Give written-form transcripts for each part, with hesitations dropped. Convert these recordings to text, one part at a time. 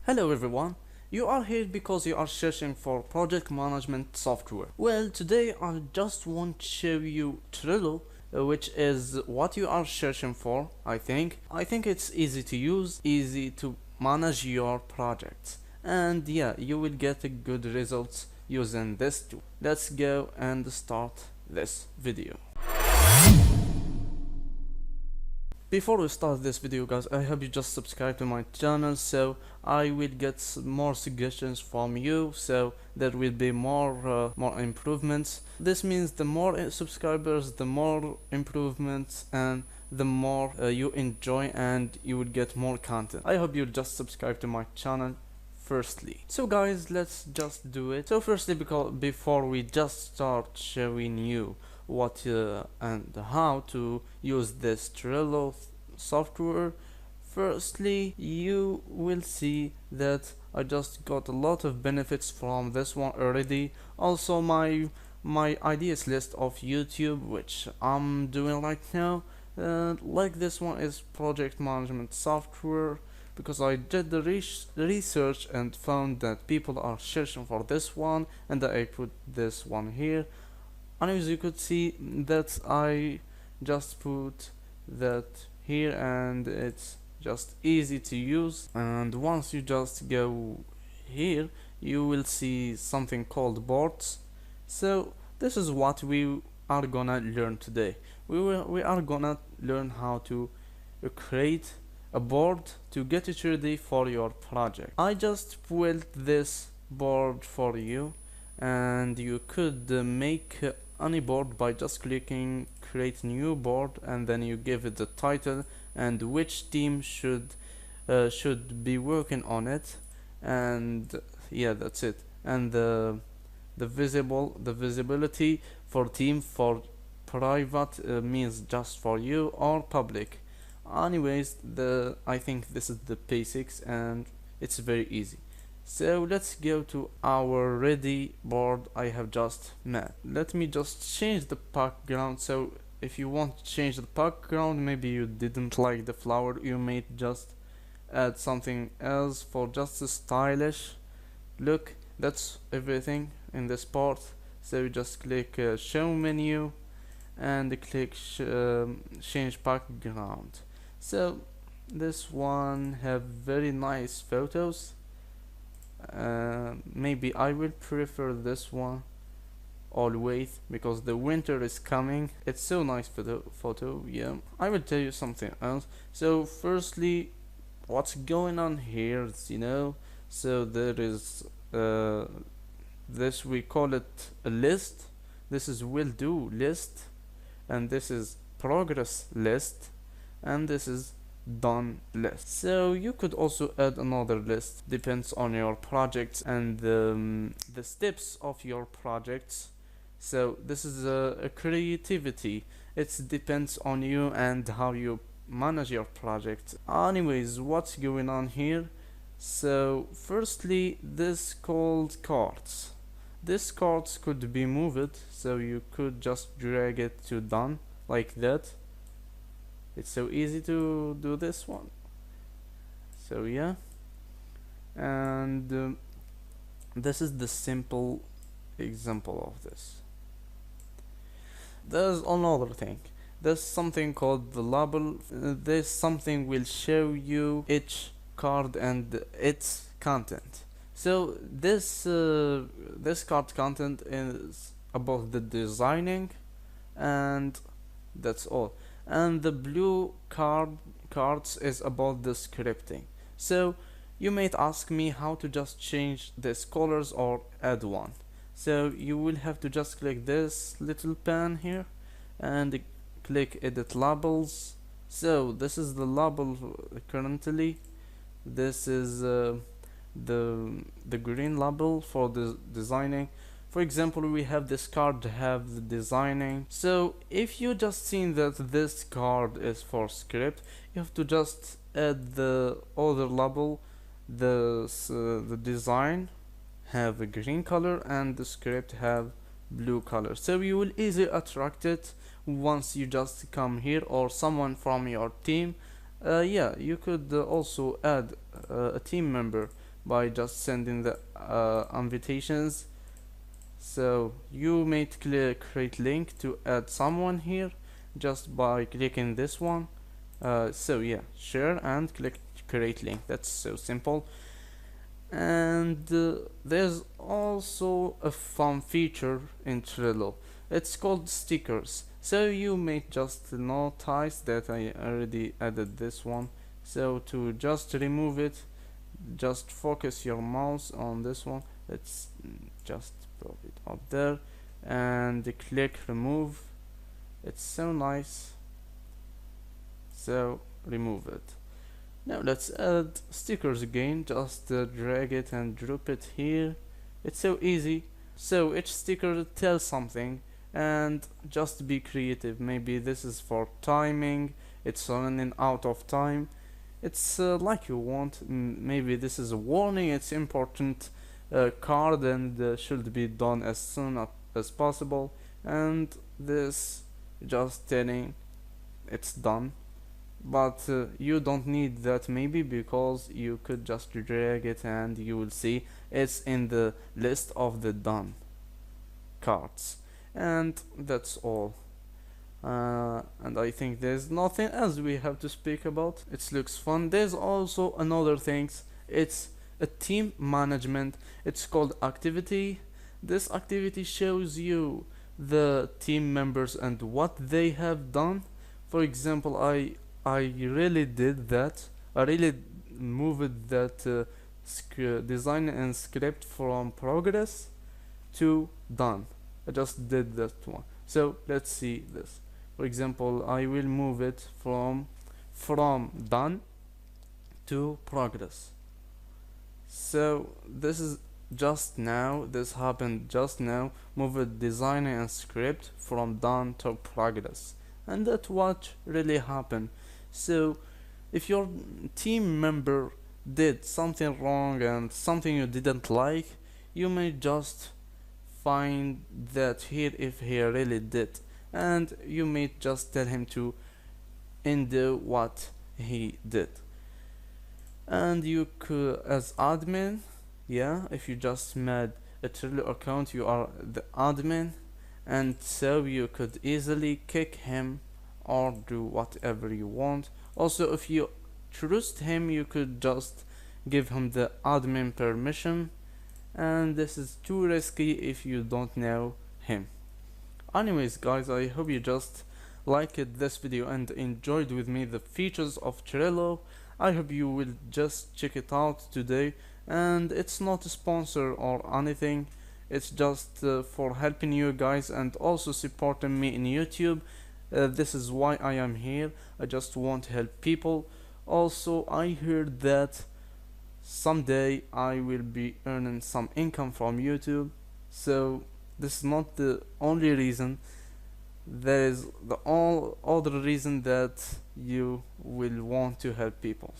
Hello everyone, you are here because you are searching for project management software. Well, today I just want to show you Trello, which is what you are searching for, I think. I think it's easy to use, easy to manage your projects. And yeah, you will get good results using this tool. Let's go and start this video. Before we start this video guys, I hope you just subscribe to my channel so I will get more suggestions from you, so there will be more improvements. This means the more subscribers, the more improvements, and the more you enjoy and you will get more content. I hope you just subscribe to my channel firstly. So guys, let's just do it. So firstly, because before we just start showing you what and how to use this Trello software, firstly you will see that I just got a lot of benefits from this one already. Also my ideas list of YouTube, which I'm doing right now, like this one is project management software, because I did the research and found that people are searching for this one, and I put this one here. And as you could see that I just put that here, and it's just easy to use. And once you just go here, you will see something called boards. So this is what we are gonna learn today. We are gonna learn how to create a board to get it ready for your project. I just built this board for you, and you could make any board by just clicking create new board, and then you give it the title and which team should be working on it, and yeah, that's it. And the visibility for team, for private means just for you, or public. Anyways, I think this is the basics and it's very easy. So let's go to our ready board I have just made. Let me just change the background. So if you want to change the background, maybe you didn't like the flower, you may just add something else for just a stylish look. That's everything in this part. So you just click show menu and click change background. So this one have very nice photos. Maybe I will prefer this one always, because the winter is coming. It's so nice for the photo. Yeah, I will tell you something else. So firstly, what's going on here is, so there is this, we call it a list. This is will do list, and this is progress list, and this is done list. So you could also add another list, depends on your projects and the steps of your projects. So this is a creativity, it depends on you and how you manage your project. Anyways, what's going on here? So firstly, this called cards. This cards could be moved, so you could just drag it to done like that. It's so easy to do this one. So yeah, and this is the simple example of this. There's another thing. There's something called the label. This something will show you each card and its content. So this card content is about the designing, and that's all. And the blue cards is about the scripting. So you might ask me how to just change this colors or add one. So you will have to just click this little pen here and click edit labels. So this is the label currently. This is the green label for the designing. For example, we have this card to have the designing. So if you just seen that this card is for script, you have to just add the other label. The design have a green color and the script have blue color. So you will easily attract it once you just come here, or someone from your team. Yeah, you could also add a team member by just sending the invitations. So you may click create link to add someone here just by clicking this one. So yeah, share and click create link. That's so simple. And there's also a fun feature in Trello. It's called stickers. So you may just notice that I already added this one. So to just remove it, just focus your mouse on this one. Let's just put it up there and click remove. It's so nice. So remove it. Now let's add stickers again. Just drag it and drop it here. It's so easy. So each sticker tells something, and just be creative. Maybe this is for timing, it's running out of time. It's like you want. Maybe this is a warning, it's important card and should be done as soon as possible. And this just telling it's done. But you don't need that maybe, because you could just drag it and you will see it's in the list of the done cards. And that's all. And I think there's nothing else we have to speak about. It looks fun. There's also another things. It's a team management. It's called activity. This activity shows you the team members and what they have done. For example, I really did that. I really moved that design and script from progress to done. I just did that one. So let's see this. For example, I will move it from done to progress. So this is just now. This happened just now. Move it design and script from done to progress, and that's what really happened. So if your team member did something wrong and something you didn't like, you may just find that here if he really did, and you may just tell him to undo what he did. And you could, as admin, yeah, if you just made a Trello account, you are the admin, and so you could easily kick him or do whatever you want. Also, if you trust him, you could just give him the admin permission, and this is too risky if you don't know him. Anyways guys, I hope you just liked this video and enjoyed with me the features of Trello. I hope you will just check it out today, and it's not a sponsor or anything. It's just for helping you guys and also supporting me in YouTube. This is why I am here. I just want to help people. Also, I heard that someday I will be earning some income from YouTube. So this is not the only reason. There is the all other reason that you will want to help people.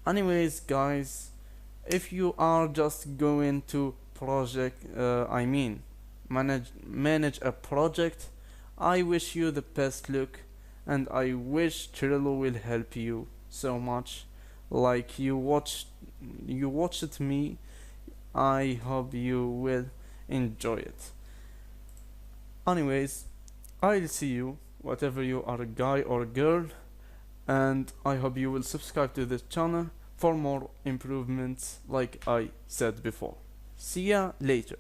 Anyways guys, if you are just going to manage a project, I wish you the best luck, and I wish Trello will help you so much like you watched me. I hope you will enjoy it. Anyways, I'll see you whatever you are, a guy or a girl, and I hope you will subscribe to this channel for more improvements like I said before. See ya later.